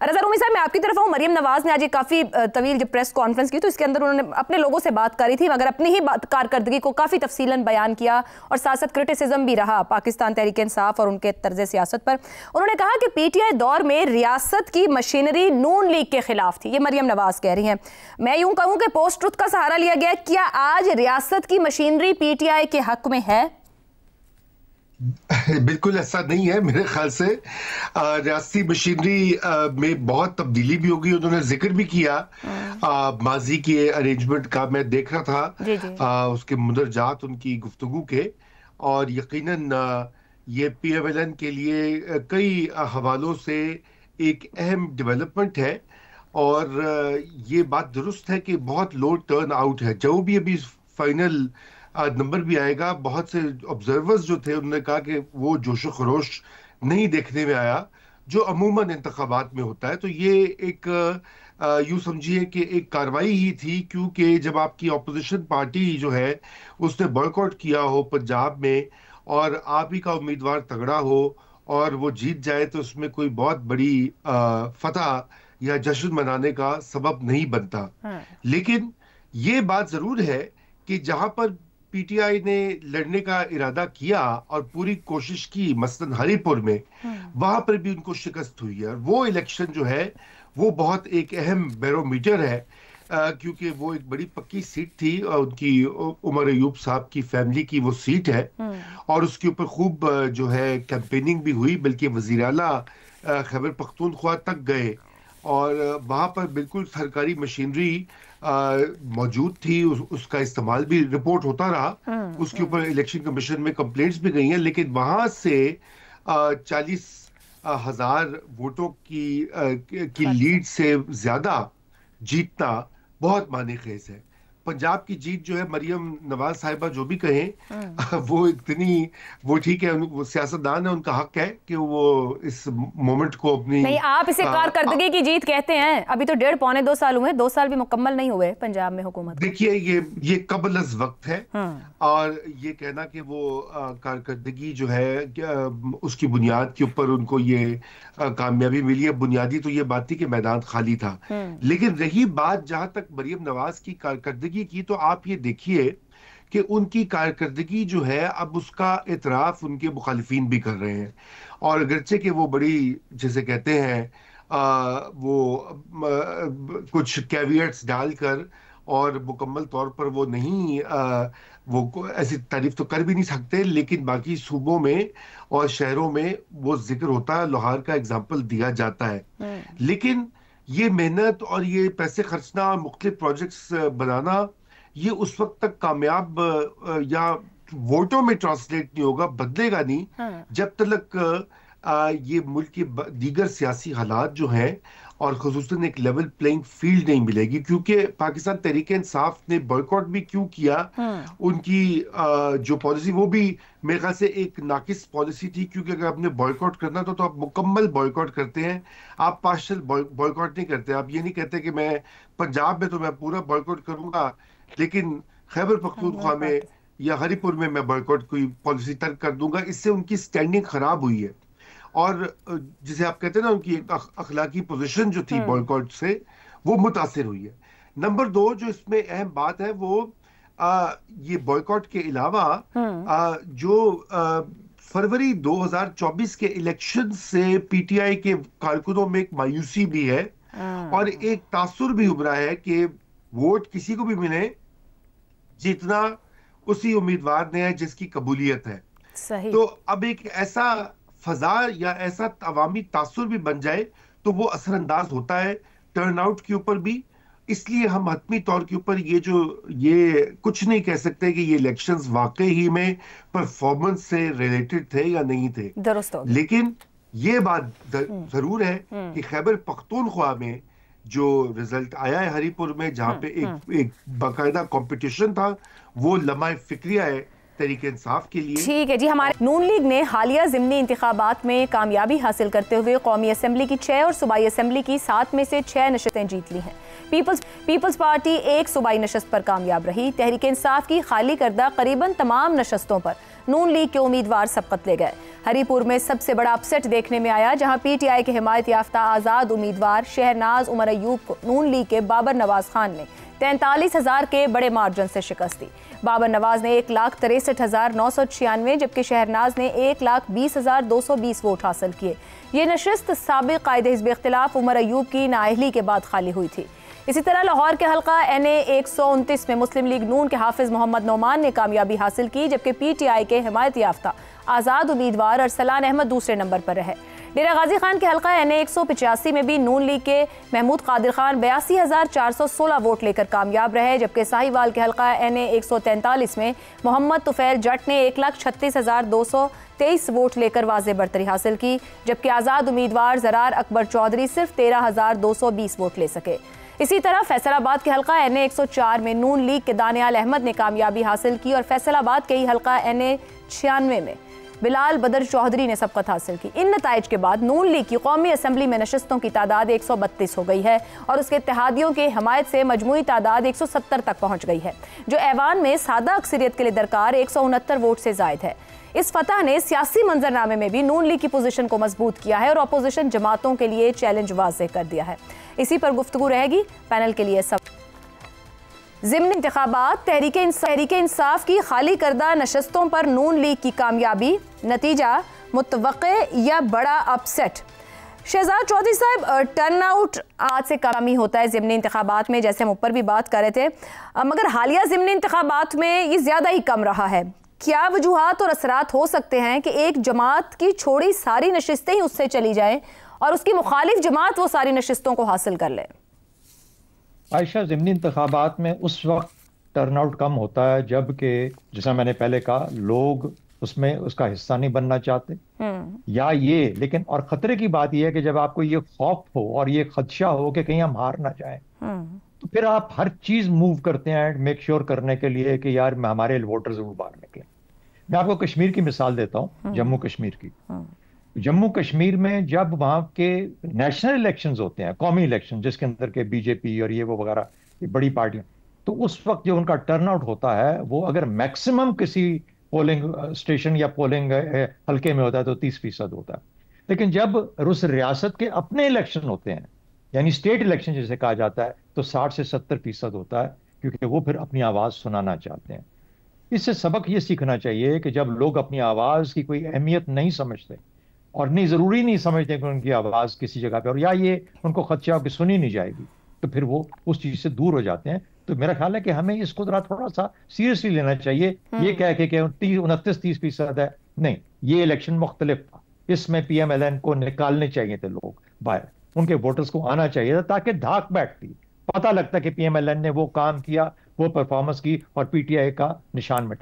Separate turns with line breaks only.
रज़ा रूमी साहब, मैं आपकी तरफ हूँ। मरियम नवाज ने आज एक काफ़ी तवील जब प्रेस कॉन्फ्रेंस की तो इसके अंदर उन्होंने अपने लोगों से बात करी थी, मगर अपनी ही कारकर्दगी को काफ़ी तफसीलन बयान किया और साथ साथ क्रिटिसिज्म भी रहा पाकिस्तान तहरीक इंसाफ और उनके तर्ज सियासत पर। उन्होंने कहा कि PTI दौर में रियासत की मशीनरी नून लीग के खिलाफ थी। ये मरियम नवाज कह रही हैं। मैं यूँ कहूँ कि पोस्ट ट्रुथ का सहारा लिया गया। क्या आज रियासत की मशीनरी PTI के हक में है?
बिल्कुल ऐसा नहीं है। मेरे ख्याल से रियासती मशीनरी में बहुत तब्दीली भी होगी। उन्होंने जिक्र भी किया माजी के अरेंजमेंट का। मैं देख रहा था उसके मुंदरजात उनकी गुफ्तगू के, और यकीनन ये PMLN के लिए कई हवालों से एक अहम डेवलपमेंट है। और ये बात दुरुस्त है कि बहुत लो टर्न आउट है। जो भी अभी फाइनल नंबर भी आएगा, बहुत से ऑब्जर्वर्स जो थे उन्होंने कहा कि वो जोशो खरोश नहीं देखने में आया जो अमूमन इंतखाबात में होता है। तो ये एक यूं समझिए कि एक कार्रवाई ही थी, क्योंकि जब आपकी ऑपोजिशन पार्टी जो है उसने बॉयकॉट किया हो पंजाब में और आप ही का उम्मीदवार तगड़ा हो और वो जीत जाए, तो उसमें कोई बहुत बड़ी फतह या जश्न मनाने का सबब नहीं बनता। लेकिन ये बात जरूर है कि जहां पर PTI ने लड़ने का इरादा किया और पूरी कोशिश की, मसलन हरीपुर में, वहां पर भी उनको शिकस्त हुई है। और वो इलेक्शन जो है वो बहुत एक अहम बैरोमीटर है, क्योंकि वो एक बड़ी पक्की सीट थी उनकी, उमर अयूब साहब की फैमिली की वो सीट है। और उसके ऊपर खूब जो है कैंपेनिंग भी हुई, बल्कि वजीर आला खैबर पख्तूनख्वा तक गए और वहां पर बिल्कुल सरकारी मशीनरी मौजूद थी। उसका इस्तेमाल भी रिपोर्ट होता रहा। उसके ऊपर इलेक्शन कमीशन में कंप्लेंट्स भी गई हैं, लेकिन वहां से 40,000 वोटों की लीड से ज्यादा जीतना बहुत माने खेज है। पंजाब की जीत जो है, मरियम नवाज साहिबा जो भी कहें वो इतनी, वो ठीक है, वो सियासतदान है, उनका हक है कि वो इस मोमेंट को अपनी,
नहीं, आप इसे कारकर्दगी की जीत कहते हैं। अभी तो 1.5-2 साल हुए, 2 साल भी मुकम्मल नहीं हुए पंजाब में हुकूमत।
देखिए ये कबल अज़ वक्त है। और ये कहना कि वो कारकर्दगी जो है उसकी बुनियाद के ऊपर उनको ये कामयाबी मिली है, बुनियादी तो ये बात थी कि मैदान खाली था। लेकिन रही बात जहां तक मरियम नवाज की कारकर्दगी की, तो आप ये देखिए कि उनकी कारकर्दगी जो है अब उसका इतराफ उनके मुखालिफिन भी कर रहे हैं। और अगरचे कि वो बड़ी, जैसे कहते हैं वो कुछ कैवियट्स डालकर और मुकम्मल तौर पर वो नहीं, वो ऐसी तारीफ तो कर भी नहीं सकते, लेकिन बाकी सूबों में और शहरों में वो जिक्र होता है, लोहार का एग्जाम्पल दिया जाता है। लेकिन ये मेहनत और ये पैसे खर्चना और मुख्तलिफ प्रोजेक्ट्स बनाना, ये उस वक्त तक कामयाब या वोटों में ट्रांसलेट नहीं होगा, बदलेगा नहीं, जब तक ये मुल्क की दीगर सियासी हालात जो हैं और खुसूसन एक लेवल प्लेइंग फील्ड नहीं मिलेगी। क्योंकि पाकिस्तान तहरीक इंसाफ ने बॉयकॉट भी क्यों किया, उनकी जो पॉलिसी वो भी मेरे ख्याल से एक नाकिस पॉलिसी थी। क्योंकि अगर आपने बॉयकॉट करना तो आप मुकम्मल बॉयकॉट करते हैं, आप पार्शियल बॉयकॉट नहीं करते। आप ये नहीं कहते कि मैं पंजाब में तो मैं पूरा बॉयकॉट करूंगा, लेकिन खैबर पख्तूनख्वा में या हरीपुर में मैं बॉयकॉट कोई पॉलिसी तर्क कर दूंगा। इससे उनकी स्टैंडिंग खराब हुई है और जिसे आप कहते हैं ना, उनकी एक अखलाकी पोजीशन जो थी बॉयकॉट से, वो मुतासिर हुई है। नंबर 2 जो इसमें अहम बात है वो ये बॉयकॉट के अलावा जो फरवरी 2024 के इलेक्शन से PTI के कारकुनों में एक मायूसी भी है और एक तासुर भी उभरा है कि वोट किसी को भी मिले, जीतना उसी उम्मीदवार ने है जिसकी कबूलियत है।
सही।
तो अब एक ऐसा फजा या ऐसा अवामी तासुर भी बन जाए तो वो असरअंदाज होता है टर्नआउट के ऊपर भी। इसलिए हम हतमी तौर के ऊपर ये कुछ नहीं कह सकते कि ये इलेक्शंस वाकई ही में परफॉर्मेंस से रिलेटेड थे या नहीं थे। लेकिन ये बात जरूर है कि खैबर पख्तूनख्वा में जो रिजल्ट आया है हरीपुर में, जहां पे एक बाकायदा कंपटीशन था, वो लम्हा फिक्रिया है तहरीक इंसाफ के लिए।
ठीक है जी। हमारे नून लीग ने हालिया ज़िमनी इंतखाबात में कामयाबी हासिल करते हुए कौमी असम्बली की 6 और सूबाई असम्बली की 7 में से 6 नशस्तें जीत ली हैं। पीपल्स पार्टी एक सूबाई नशस्त पर कामयाब रही। तहरीक इंसाफ की खाली करदा करीबन तमाम नशस्तों पर नून लीग के उम्मीदवार सबकत ले गए। हरीपुर में सबसे बड़ा अपसेट देखने में आया, जहां पीटीआई के हिमायत याफ्ता आजाद उम्मीदवार शहनाज उमर अयूब को नून लीग के बाबर नवाज खान ने 43,000 के बड़े मार्जिन से शिकस्त दी। बाबर नवाज ने 1,63,996 जबकि शहनाज ने 1,20,220 वोट हासिल किए। ये नशिस्त साबिक कायदे हिज़्ब इख्तिलाफ उमर अयूब की नाअहली के बाद खाली हुई थी। इसी तरह लाहौर के हल्का NA 129 में मुस्लिम लीग नून के हाफिज मोहम्मद नोमान ने कामयाबी हासिल की, जबकि PTI के हिमायत याफ्ता आज़ाद उम्मीदवार अरसलान अहमद दूसरे नंबर पर रहे। डेरा गाजी खान के हल्का NA 185 में भी नून लीग के महमूद कादिर खान 82,416 वोट लेकर कामयाब रहे, जबकि साहिवाल के हल्का NA 143 में मोहम्मद तुफैल जट ने 1,36,223 वोट लेकर वाज़े बरतरी हासिल की, जबकि आज़ाद उम्मीदवार ज़रार अकबर चौधरी सिर्फ 13,220 वोट ले सके। इसी तरह फैसलाबाद के हल्का NA 104 में नून लीग के दानियाल अहमद ने कामयाबी हासिल की और फैसलाबाद के ही हल्का NA 96 में बिलाल बदर चौधरी ने सबकत हासिल की। इन नताइज के बाद नून लीग की कौमी असम्बली में नशस्तों की तादाद 132 हो गई है और उसके इत्तेहादियों के हमायत से मजमूई तादाद 170 तक पहुँच गई है, जो ऐवान में सादा अक्सरियत के लिए दरकार 169 वोट से जायद है। इस फतह ने सियासी मंजरनामे में भी नून लीग की पोजीशन को मजबूत किया है और अपोजिशन जमातों के लिए चैलेंज वाज़ेह कर दिया है। इसी पर गुफ्तगू रहेगी पैनल के लिए। सब ज़िमनी इंतखाबात, तहरीक इंसाफ की खाली करदा नशस्तों पर नून लीग की कामयाबी, नतीजा मुतवक्के या बड़ा अपसेट। शहजाद चौधरी साहब, टर्न आउट आज से कमी होता है ज़िमनी इंतखाबात में, जैसे हम ऊपर भी बात कर रहे थे, मगर हालिया ज़िमनी इंतखाबात में ये ज़्यादा ही कम रहा है। क्या वजूहात और असरात हो सकते हैं कि एक जमात की छोड़ी सारी नशिस्तें ही उससे चली जाएं और उसकी मुखालिफ जमात वो सारी नशिस्तों को हासिल कर ले?
आयशा, ज़िमनी इंतखाबात में उस वक्त टर्नआउट कम होता है जबकि, जैसा मैंने पहले कहा, लोग उसमें उसका हिस्सा नहीं बनना चाहते या ये, लेकिन और खतरे की बात यह है कि जब आपको ये खौफ हो और ये खदशा हो कि कहीं हम हार ना जाएं, तो फिर आप हर चीज मूव करते हैं मेक श्योर करने के लिए कि यार हमारे वोटर्स जरूर बाहर निकले। मैं आपको कश्मीर की मिसाल देता हूँ, जम्मू कश्मीर की। जम्मू कश्मीर में जब वहाँ के नेशनल इलेक्शंस होते हैं, कौमी इलेक्शन जिसके अंदर के बीजेपी और ये वो वगैरह ये बड़ी पार्टियां, तो उस वक्त जो उनका टर्नआउट होता है वो अगर मैक्सिमम किसी पोलिंग स्टेशन या पोलिंग हल्के में होता है तो 30% होता है। लेकिन जब उस रियासत के अपने इलेक्शन होते हैं, यानी स्टेट इलेक्शन जिसे कहा जाता है, तो 60 से 70% होता है, क्योंकि वो फिर अपनी आवाज़ सुनाना चाहते हैं। इससे सबक ये सीखना चाहिए कि जब लोग अपनी आवाज़ की कोई अहमियत नहीं समझते और नहीं ज़रूरी नहीं समझते कि उनकी आवाज़ किसी जगह पे और या ये उनको खदशा हो कि सुनी नहीं जाएगी, तो फिर वो उस चीज़ से दूर हो जाते हैं। तो मेरा ख्याल है कि हमें इसको थोड़ा सा सीरियसली लेना चाहिए। ये कह के 29-30% है, नहीं, ये इलेक्शन मुख्तलिफ था, इसमें PMLN को निकालने चाहिए थे लोग बाहर, उनके वोटर्स को आना चाहिए था, ताकि धाक बैठती, पता लगता कि PMLN ने वो काम किया, वो परफॉर्मेंस की और PTI का निशान मिटा।